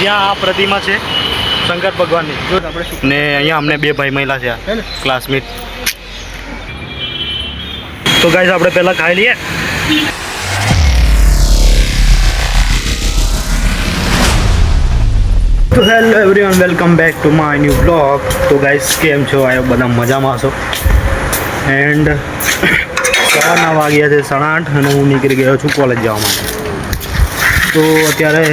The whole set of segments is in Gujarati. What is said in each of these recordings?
જ્યાં આ પ્રતિમા છે શંકર ભગવાનની ને અહીંયા અમને બે ભાઈ મહિલા છે ક્લાસમેટ. તો ગાઈસ આપણે પહેલાં ખાઈ લઈએ. તો hello everyone, welcome back to my new blog. તો ગાઈસ કેમ છો? આ બધા મજામાં છો? એન્ડ 9:30 વાગ્યા છે, 8:30, અને હું નીકળી ગયો છું કોલેજ જવા માટે. તો અત્યારે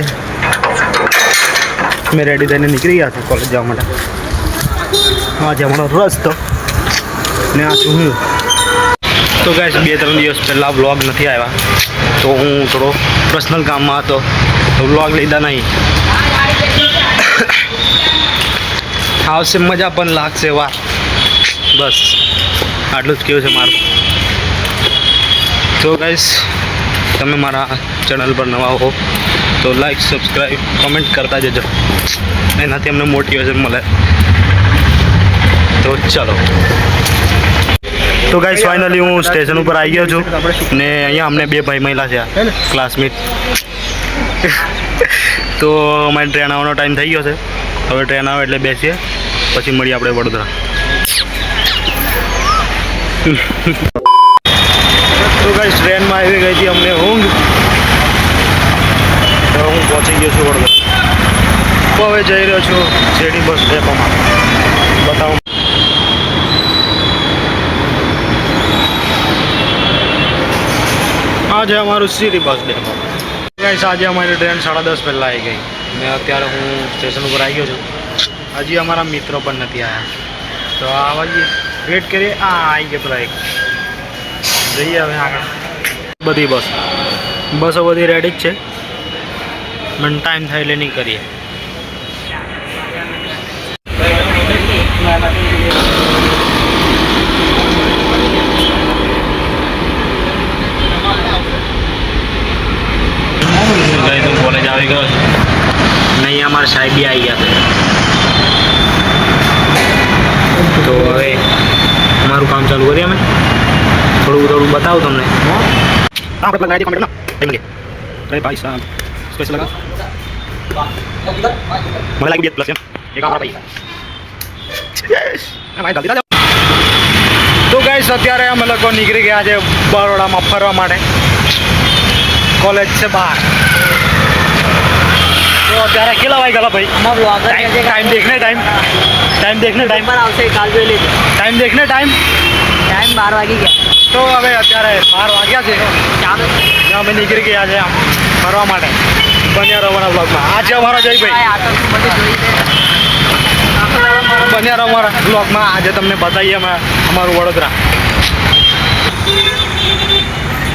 મેં રેડી થઈને નીકળી ગયા છું કોલેજ જવા માટે. આ છે અમારો રસ્તો ને આ છું હું. તો ગાઈસ 2-3 દિવસ પહેલાં વ્લોગ નથી આવ્યા, તો હું થોડો પર્સનલ કામમાં હતો, તો વ્લોગ લીધા નહીં. આવશે મજા પણ લાગશે વાર, બસ આટલું જ કેવું છે મારું. તો ગાઈસ તમે મારા ચેનલ પર નવા હો તો લાઈક, સબસ્ક્રાઈબ, કમેન્ટ કરતા જજો, એનાથી અમને મોટિવેશન મળે. તો ચલો. તો ગાઈસ ફાઇનલી હું સ્ટેશન ઉપર આવી ગયો છું ને અહીંયા અમને બે ભાઈ મહિલા છે ક્લાસમેટ. તો અમારી ટ્રેન આવવાનો ટાઈમ થઈ ગયો છે. હવે ટ્રેન આવે એટલે બેસીએ, પછી મળીએ આપણે વડોદરા. તો ગાઈસ ટ્રેનમાં આવી ગઈ હતી અમને ઊંઘ, તો હું પહોંચી ગયો છું વડોદરા. હવે જઈ રહ્યો છું શેરડી બસ ડેપોમાં. બતાવું. આજે અમારું શેરડી બસ ડેપો. ગાઈસ આજે અમારી ટ્રેન 10:30 પહેલાં આવી ગઈ ને અત્યારે હું સ્ટેશન ઉપર આવી ગયો છું. હજી અમારા મિત્રો પણ નથી આવ્યા, તો આવા જઈએ, વેટ કરીએ. આવી ગયો પેલા એક, જઈએ હવે આગળ. બધી બસો બધી રેડી જ છે, મને ટાઈમ થાય એટલે નહીં કરીએ. હું કોલેજ આવી ગયો છું ને અહીંયા અમારા સાહેબ બી આવી ગયા છે. તો હવે અમારું કામ ચાલુ કરીએ અમે. થોડું બતાવું તમને. આપણે ગાડી કમ્પ્લીટ ના ભાઈ સાહેબ સ્પેશિયલ લગા મને લાગી 2 પ્લસ એમ એક આ પૈસા. તો ગાઈસ અત્યારે અમે લોકો નીકળી ગયા છે બરોડામાં ફરવા માટે. કોલેજ છે બહાર. तो અત્યારે કેટલા વાગે ગયેલા ભાઈ? टाइम देखने टाइम पर આવશે કાલ જોઈ લેજો. टाइम देखने टाइम 12 વાગી ગયા. તો હવે અત્યારે 12 વાગ્યા છે, અમે નીકળી ગયા છે આમ ફરવા માટે. બન્યા રહો અમારા બ્લોગમાં. આજે અમારો જયભાઈ બન્યા રહો અમારા બ્લોગમાં. આજે તમને બતાવીએ અમે અમારું વડોદરા.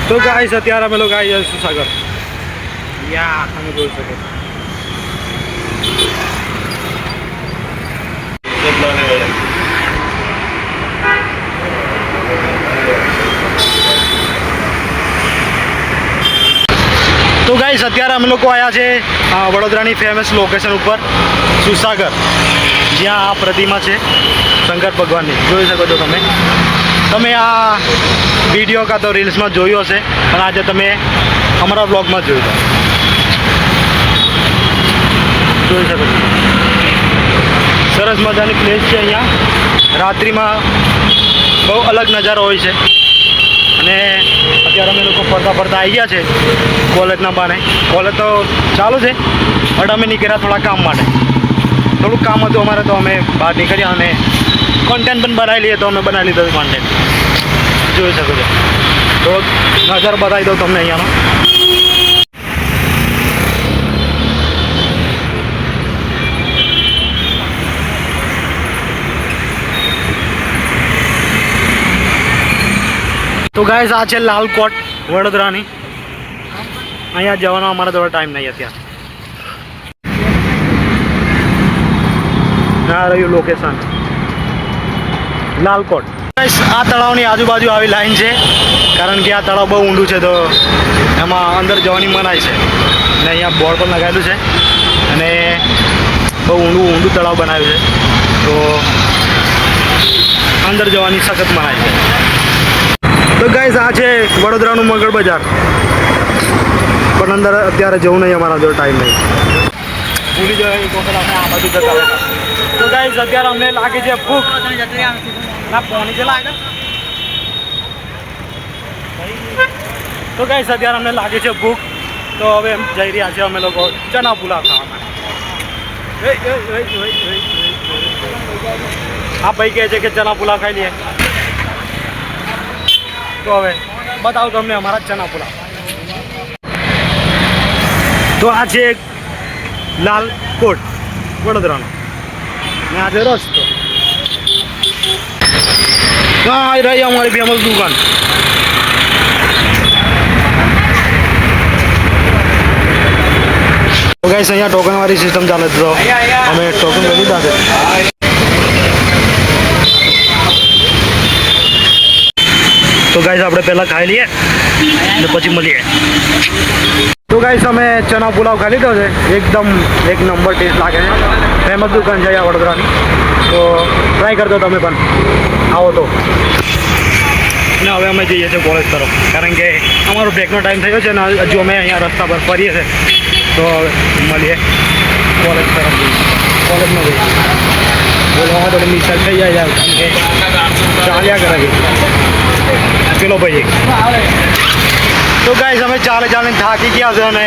તો ગાઈસ અત્યારે અમે લોકો આવી જઈશું સાગર. યા તમે જોઈ શકો. તો ગાઈસ અત્યારે અમે લોકો આવ્યા છે વડોદરાની ફેમસ લોકેશન ઉપર, સુસાગર, જ્યાં આ પ્રતિમા છે શંકર ભગવાનની. જોઈ શકો છો તમે આ વિડીયો કાં તો રીલ્સમાં જોયું હશે, પણ આજે તમે અમારા બ્લોગમાં જોયું. જોઈ શકો છો સરસ મજાની પ્લેસ છે. અહીંયા રાત્રિમાં બહુ અલગ નજારો હોય છે. અને અત્યારે અમે લોકો ફરતા આવી ગયા છે કોલેજના બાને. કોલેજ તો ચાલુ છે, બટ અમે નીકળ્યા થોડા કામ માટે. થોડુંક કામ હતું અમારે, તો અમે બહાર નીકળ્યા અને કોન્ટેન્ટ પણ બનાવી લઈએ, તો અમે બનાવી લીધો કોન્ટેન્ટ. જોઈ શકો છો. તો નજર બતાવી દઉં તમને અહીંયાનો. તો ગાઈસ આ છે લાલકોટ વડોદરાની. અહીંયા જવાનો અમારા જોડે ટાઈમ નહીં અત્યારે. આ રહ્યું લોકેશન લાલકોટ. આ તળાવની આજુબાજુ આવી લાઈન છે, કારણ કે આ તળાવ બહુ ઊંડું છે, તો એમાં અંદર જવાની મનાઈ છે. અને અહીંયા બોર્ડ પણ લગાવેલું છે, અને બહુ ઊંડું તળાવ બનાવ્યું છે, તો અંદર જવાની સખત મનાઈ છે. તો ગાઈસ આ છે વડોદરાનું મંગળ બજાર, પણ અંદર અત્યારે જવું નહીં, અમારા જોડે ટાઈમ નહીં. ભૂલી જાય એક વખત આપણે આ બાજુ જતા રહેતા. તો ગાઈસ અત્યારે અમને લાગે છે ભૂખ. ના પાણી છે લાગે. તો ગાઈસ અત્યારે અમને લાગે છે ભૂખ. તો હવે જઈ રહ્યા છે અમે લોકો ચના પુલાવ ખાવા માટે. આ ભાઈ કહે છે કે ચના પુલાવ ખાઈ લઈએ. તો હવે બતાવું તમને અમારા ચના પુલાવ. તો આ છે એક લાલ કોટ વડોદરાનો ને આ છે રસ્તો. હા રહી અમારી ફેમસ દુકાન. તો ગાઈસ અહીંયા ટોકન વાળી સિસ્ટમ ચાલે છે. તો અમે ટોકન લઈ લીધા છે. તો ગાઈસ આપણે પહેલાં ખાઈ લઈએ ને પછી મળીએ. તો ગાઈસ અમે ચના પુલાવ ખાઈ લીધો છે. એકદમ એક નંબર ટેસ્ટ લાગે છે. ફેમસ દુકાન છે અહીંયા વડોદરાની. તો ટ્રાય કરજો તમે પણ આવો તો. ને હવે અમે જઈએ છીએ કોલેજ તરફ, કારણ કે અમારો બ્રેકનો ટાઈમ થયો છે ને હજુ અમે અહીંયા રસ્તા પર ફરીએ છીએ. તો મળીએ કોલેજ તરફ. કોલેજમાં જઈએ. બોલવામાં થોડી મિસ્ટેક થઈ જાય કારણ કે ચાલ્યા કરે છે પેલો ભાઈ. તો ગાઈસ અમે ચાલીને થાકી ગયા છે અને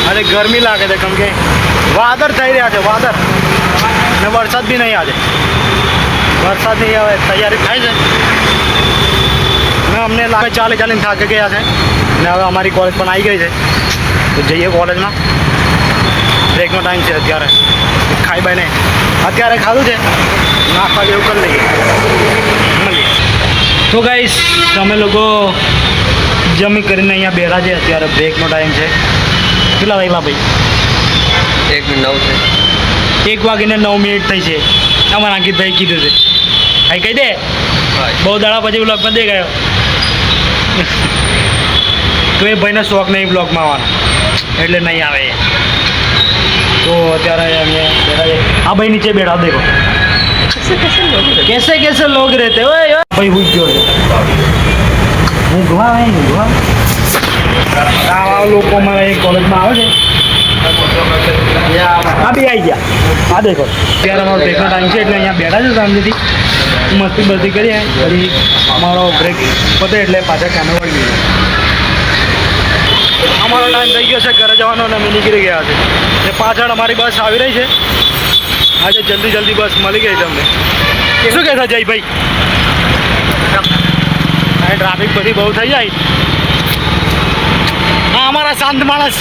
આજે ગરમી લાગે છે કેમ કે વાદળ થઈ રહ્યા છે. વાદળ ને વરસાદ બી નહીં. આજે વરસાદ નહીં આવે તૈયારી થાય છે ને અમને લાગે ચાલીને થાકી ગયા છે ને હવે અમારી કોલેજ પણ આવી ગઈ છે. તો જઈએ કોલેજમાં. બ્રેકનો ટાઈમ છે અત્યારે. ખાઈ બાઈને અત્યારે ખાધું છે, નાસ્તા જેવું કરી લઈએ. મળીએ. તો ગાઈસ તમે લોકો જમી કરીને અહીંયા બેઠા છે. અત્યારે બ્રેકનો ટાઈમ છે. કેટલા વાગ્યા ભાઈ? 1:09 છે. 1:09 થઈ છે. અમારા અંકિતભાઈ કીધું છે. ભાઈ કહી દે બહુ દાડા પછી બ્લોગમાં દે ગયો. તો એ ભાઈને શોખ નહીં બ્લોગમાં આવવાનો એટલે નહીં આવે. તો અત્યારે અમે બેઠા છે. આ ભાઈ નીચે બેઠા દેખો. कैसे लोग रहते हो भाई. हुई गयो છે ઊંઘવા આવા લોકો મારા એક કોલેજમાં આવે છે. આ બી આવી ગયા. આ દેખો ત્યારે અમારો બ્રેકનો ટાઈમ છે એટલે અહીંયા બેઠા છે શાંતિથી મસ્તી બસ્તી કરીએ. પછી અમારો બ્રેક પતે એટલે પાછા કામે વળી ગયો. અમારો ટાઈમ થઈ ગયો છે ઘરે જવાનો અને અમે નીકળી ગયા છે. ને પાછળ અમારી બસ આવી રહી છે. આજે જલ્દી બસ મળી ગઈ તમને. શું કહેતા જયભાઈ? ટ્રાફિક બધી બહુ થઈ જાય. હા અમારા શાંત માણસ.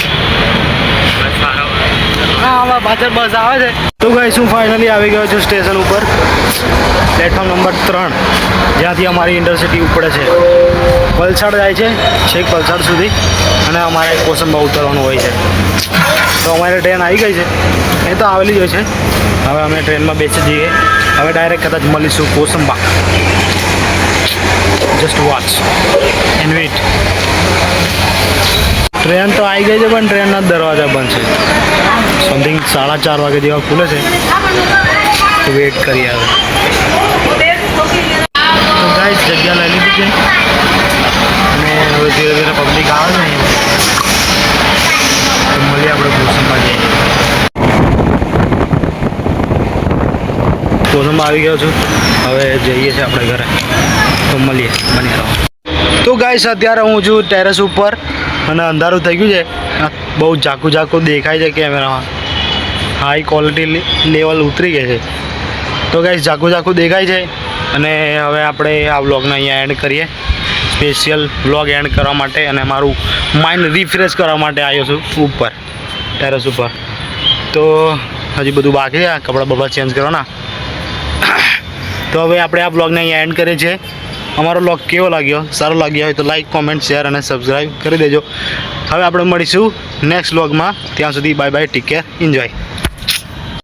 હા અમારા પાછળ બસ આવે છે. તો ગાઈસ હું ફાઇનલી આવી ગયો છું સ્ટેશન ઉપર. પ્લેટફોર્મ નંબર 3 જ્યાંથી અમારી યુનિવર્સિટી ઉપડે છે. વલસાડ જાય છે છેક વલસાડ સુધી અને અમારે કોસંબા ઉતરવાનું હોય છે. તો અમારી ટ્રેન આવી ગઈ છે. એ તો આવેલી જ હોય છે. હવે અમે ટ્રેનમાં બેસી જઈએ. હવે ડાયરેક્ટ કદાચ મળીશું Kosamba. Just watch and wait. Train તો આવી ગઈ છે પણ ટ્રેનના દરવાજા બંધ છે. સમથિંગ 4:30 વાગે જેવા ખુલે છે. તો વેઇટ કરીએ હવે. તો ગાઈસ જગ્યા લઈ લીધી છે અને હવે ધીરે ધીરે પબ્લિક આવે છે. તો મળીએ આપણે કોસંબા જઈએ. કોસંબા આવી ગયો છું. હવે જઈએ છીએ આપણે ઘરે. તો મળીએ. બની રહો. તો ગાઈસ અત્યારે હું છું ટેરેસ ઉપર અને અંધારું થઈ ગયું છે. બહુ ઝાકું દેખાય છે કેમેરામાં. હાઈ ક્વોલિટી લેવલ ઉતરી ગઈ છે. તો ગાઈસ ઝાકું દેખાય છે અને હવે આપણે આ વ્લોગને અહીંયા એન્ડ કરીએ. સ્પેશિયલ વ્લોગ એન્ડ કરવા માટે અને મારું માઇન્ડ રિફ્રેશ કરવા માટે આવ્યો છું ઉપર ટેરેસ ઉપર. તો હજી બધું બાકી છે. કપડાં બપડા ચેન્જ કરવાના. તો હવે આપણે આ બ્લોગને અહીંયા એન્ડ કરીએ છીએ. અમારો બ્લોગ કેવો લાગ્યો? સારો લાગ્યો હોય તો લાઈક, કોમેન્ટ, શેર અને સબસ્ક્રાઈબ કરી દેજો. હવે આપણે મળીશું નેક્સ્ટ બ્લોગમાં. ત્યાં સુધી bye bye. Take care. Enjoy.